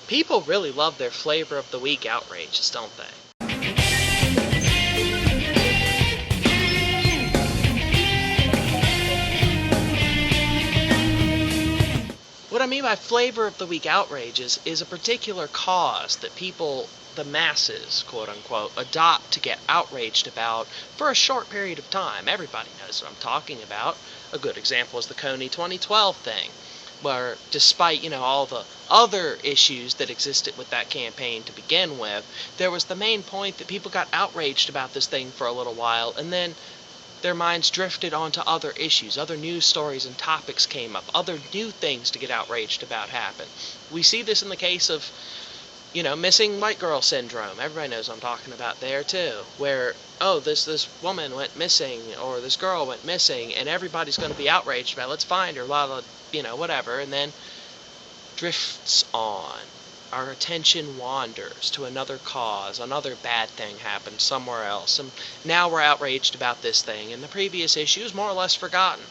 People really love their flavor of the week outrages, don't they? What I mean by flavor of the week outrages is a particular cause that people, the masses, quote unquote, adopt to get outraged about for a short period of time. Everybody knows what I'm talking about. A good example is the Kony 2012 thing, where despite, all the other issues that existed with that campaign to begin with, there was the main point that people got outraged about this thing for a little while, and then their minds drifted onto other issues. Other news stories and topics came up. Other new things to get outraged about happened. We see this in the case of, missing white girl syndrome. Everybody knows what I'm talking about there, too. Where, this woman went missing, or this girl went missing, and everybody's going to be outraged about it. Let's find her, whatever. And then drifts on. Our attention wanders to another cause, another bad thing happened somewhere else, and now we're outraged about this thing, and the previous issue is more or less forgotten.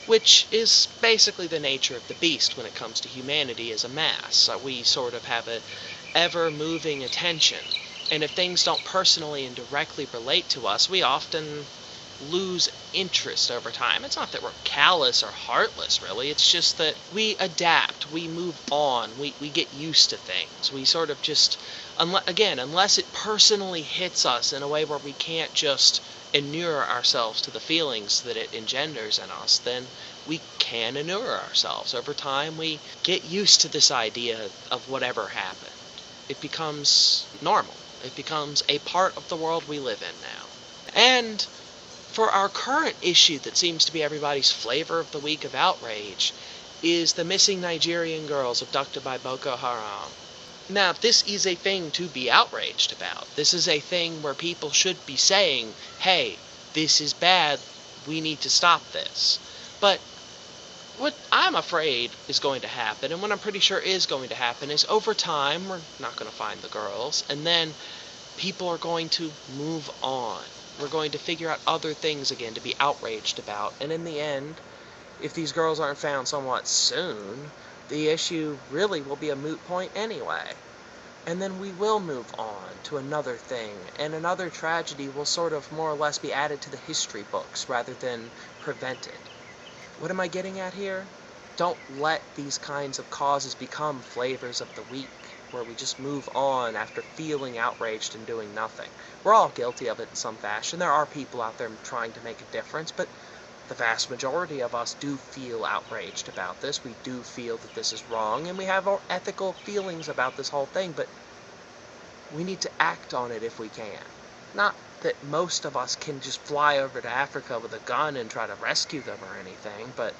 Which is basically the nature of the beast when it comes to humanity as a mass. We sort of have a ever-moving attention, and if things don't personally and directly relate to us, we often lose interest over time. It's not that we're callous or heartless, really. It's just that we adapt, we move on, we get used to things. We sort of just, unless it personally hits us in a way where we can't just inure ourselves to the feelings that it engenders in us, then we can inure ourselves. Over time, we get used to this idea of whatever happened. It becomes normal. It becomes a part of the world we live in now. And for our current issue that seems to be everybody's flavor of the week of outrage is the missing Nigerian girls abducted by Boko Haram. Now, this is a thing to be outraged about. This is a thing where people should be saying, hey, this is bad, we need to stop this. But what I'm afraid is going to happen, and what I'm pretty sure is going to happen, is over time, we're not going to find the girls, and then people are going to move on. We're going to figure out other things again to be outraged about, and in the end, if these girls aren't found somewhat soon, the issue really will be a moot point anyway. And then we will move on to another thing, and another tragedy will sort of more or less be added to the history books rather than prevented. What am I getting at here? Don't let these kinds of causes become flavors of the week, where we just move on after feeling outraged and doing nothing. We're all guilty of it in some fashion. There are people out there trying to make a difference, but the vast majority of us do feel outraged about this. We do feel that this is wrong, and we have our ethical feelings about this whole thing, but we need to act on it if we can. Not that most of us can just fly over to Africa with a gun and try to rescue them or anything, but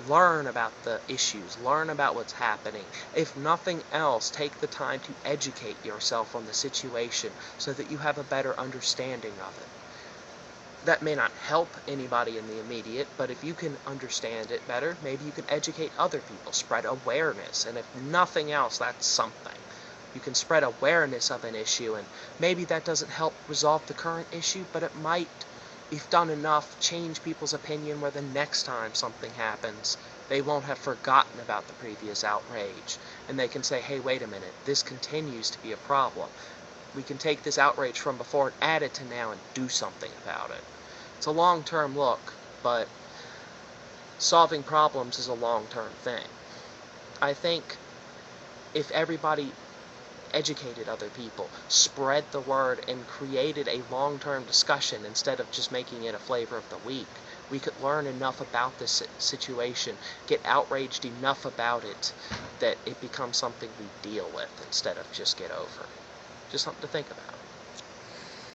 learn about the issues, learn about what's happening. If nothing else, take the time to educate yourself on the situation so that you have a better understanding of it. That may not help anybody in the immediate, but if you can understand it better, maybe you can educate other people, spread awareness, and if nothing else, that's something. You can spread awareness of an issue, and maybe that doesn't help resolve the current issue, but it might, if done enough, change people's opinion where the next time something happens, they won't have forgotten about the previous outrage, and they can say, hey, wait a minute, this continues to be a problem. We can take this outrage from before and add it to now and do something about it. It's a long-term look, but solving problems is a long-term thing. I think if everybody educated other people, spread the word, and created a long-term discussion instead of just making it a flavor of the week, we could learn enough about this situation, get outraged enough about it, that it becomes something we deal with instead of just get over. Just something to think about.